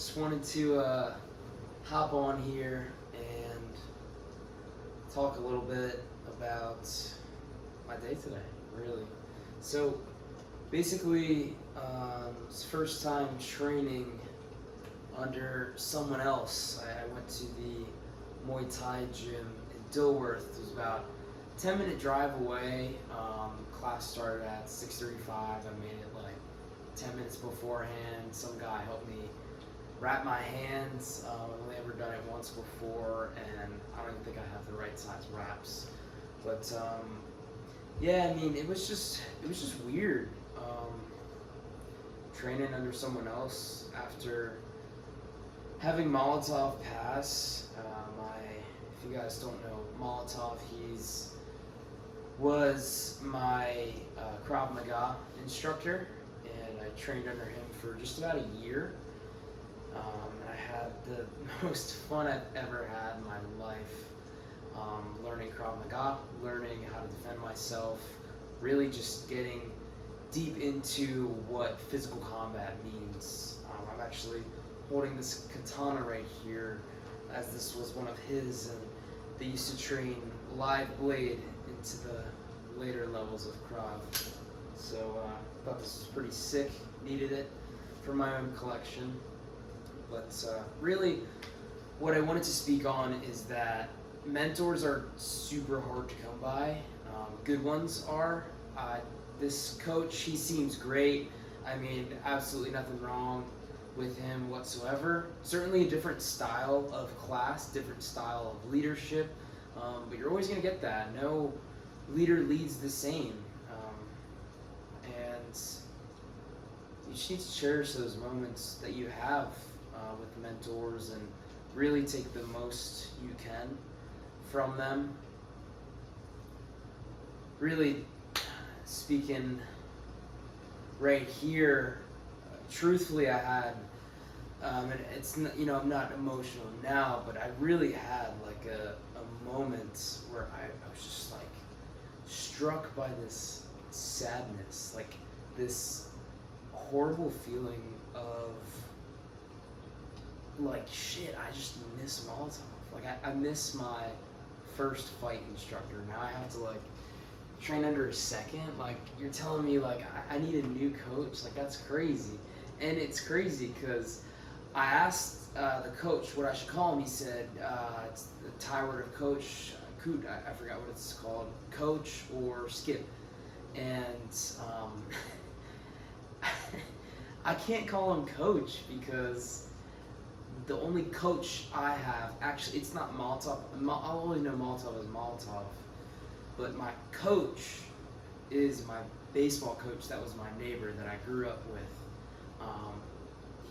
Just wanted to hop on here and talk a little bit about my day today, really. So, basically, it's first time training under someone else. I went to the Muay Thai gym in Dilworth. It was about a 10-minute drive away. Class started at 6:35. I made it like 10 minutes beforehand. Some guy helped me wrap my hands. I've only ever done it once before, and I don't even think I have the right size wraps. But yeah, I mean, it was just weird training under someone else after having Molotov pass. If you guys don't know Molotov, was my Krav Maga instructor, and I trained under him for just about a year. And I had the most fun I've ever had in my life, learning Krav Maga, learning how to defend myself, really just getting deep into what physical combat means. I'm actually holding this katana right here, as this was one of his, and they used to train live blade into the later levels of Krav. So I thought this was pretty sick, needed it for my own collection. But really, what I wanted to speak on is that mentors are super hard to come by. Good ones are. This coach, he seems great. I mean, absolutely nothing wrong with him whatsoever. Certainly a different style of class, different style of leadership, but you're always going to get that. No leader leads the same. And you just need to cherish those moments that you have with mentors and really take the most you can from them. Really speaking right here, truthfully, I had, and it's not, I'm not emotional now, but I really had like a moment where I was just like struck by this sadness, like this horrible feeling of like, shit, I just miss Molotov. Like, I miss my first fight instructor. Now I have to like train under a second. Like, you're telling me like I need a new coach? Like, that's crazy. And it's crazy because I asked the coach what I should call him. He said it's the Thai word of coach, Koot, I forgot what it's called, coach or skip. And I can't call him coach because the only coach I have, actually, it's not Molotov. I only know Molotov as Molotov. But my coach is my baseball coach that was my neighbor that I grew up with.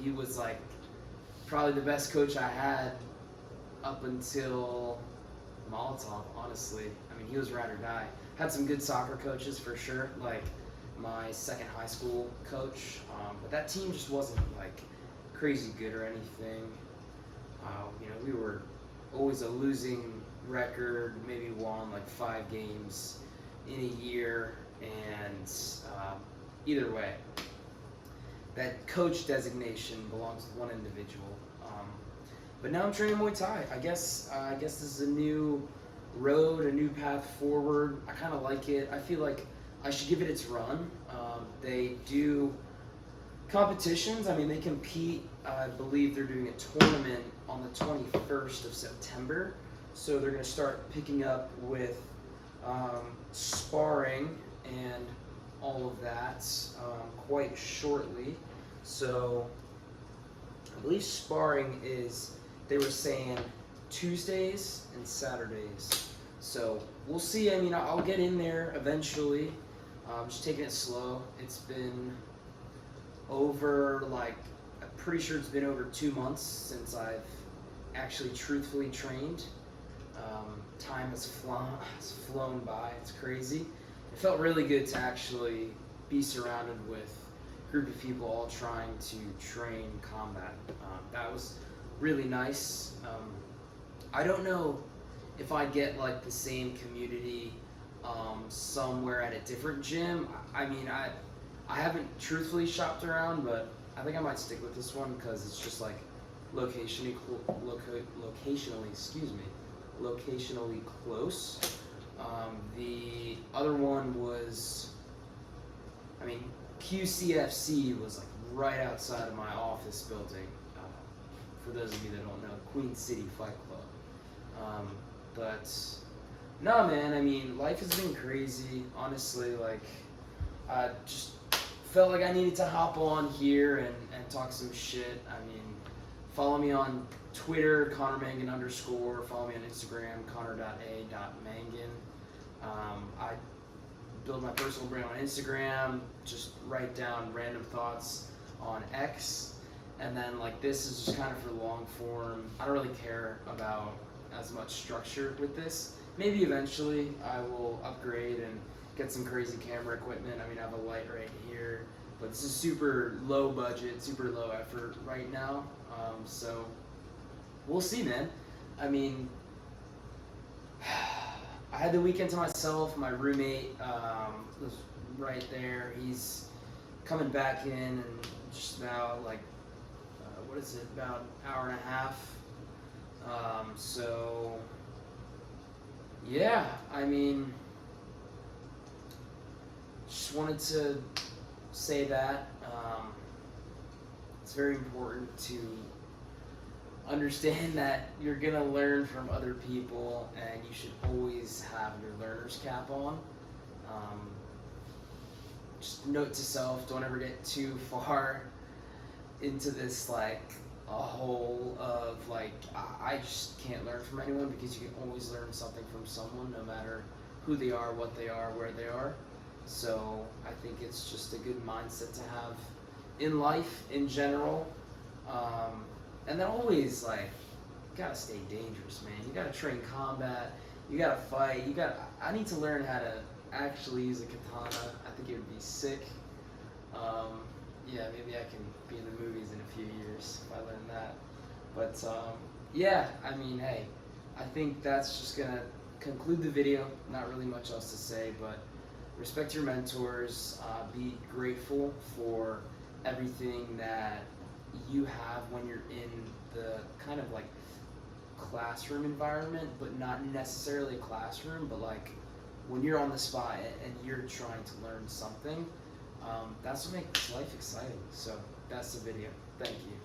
He was like probably the best coach I had up until Molotov, honestly. I mean, he was ride or die. Had some good soccer coaches for sure, like my second high school coach. But that team just wasn't like crazy good or anything. We were always a losing record, maybe won like 5 games in a year, and either way, that coach designation belongs to one individual. But now I'm training Muay Thai. I guess this is a new road, a new path forward. I kind of like it. I feel like I should give it its run. They do competitions. I mean, they compete. I believe they're doing a tournament on the 21st of September. So they're going to start picking up with sparring and all of that quite shortly. So I believe sparring is, they were saying, Tuesdays and Saturdays. So we'll see. I mean, I'll get in there eventually. I'm just taking it slow. It's been over, like, I'm pretty sure it's been over 2 months since I've actually truthfully trained. Time has flown by. It's crazy. It felt really good to actually be surrounded with a group of people all trying to train combat. That was really nice. I don't know if I'd get like the same community somewhere at a different gym. I mean, I haven't truthfully shopped around, but I think I might stick with this one because it's just like locationally close. The other one was, I mean, QCFC was like right outside of my office building. For those of you that don't know, Queen City Fight Club. But no, man. I mean, life has been crazy. Honestly, like I just felt like I needed to hop on here and talk some shit. I mean, follow me on Twitter, Connor Mangan _. Follow me on Instagram, Connor.a.mangan. I build my personal brand on Instagram. Just write down random thoughts on X. And then like this is just kind of for long form. I don't really care about as much structure with this. Maybe eventually I will upgrade and get some crazy camera equipment. I mean, I have a light right here, but this is super low budget, super low effort right now. So we'll see, man. I mean, I had the weekend to myself. My roommate was right there. He's coming back in and just about like, what is it, about an hour and a half. So yeah, I mean, just wanted to say that it's very important to understand that you're gonna learn from other people, and you should always have your learner's cap on. Just note to self: don't ever get too far into this like a hole of like I just can't learn from anyone, because you can always learn something from someone, no matter who they are, what they are, where they are. So I think it's just a good mindset to have in life in general. And then always like, you gotta stay dangerous, man. You gotta train combat. You gotta fight. I need to learn how to actually use a katana. I think it would be sick. Yeah, maybe I can be in the movies in a few years if I learn that. But yeah, I mean, hey, I think that's just gonna conclude the video. Not really much else to say, but respect your mentors. Be grateful for everything that you have when you're in the kind of like classroom environment, but not necessarily a classroom, but like when you're on the spot and you're trying to learn something. That's what makes life exciting. So that's the video. Thank you.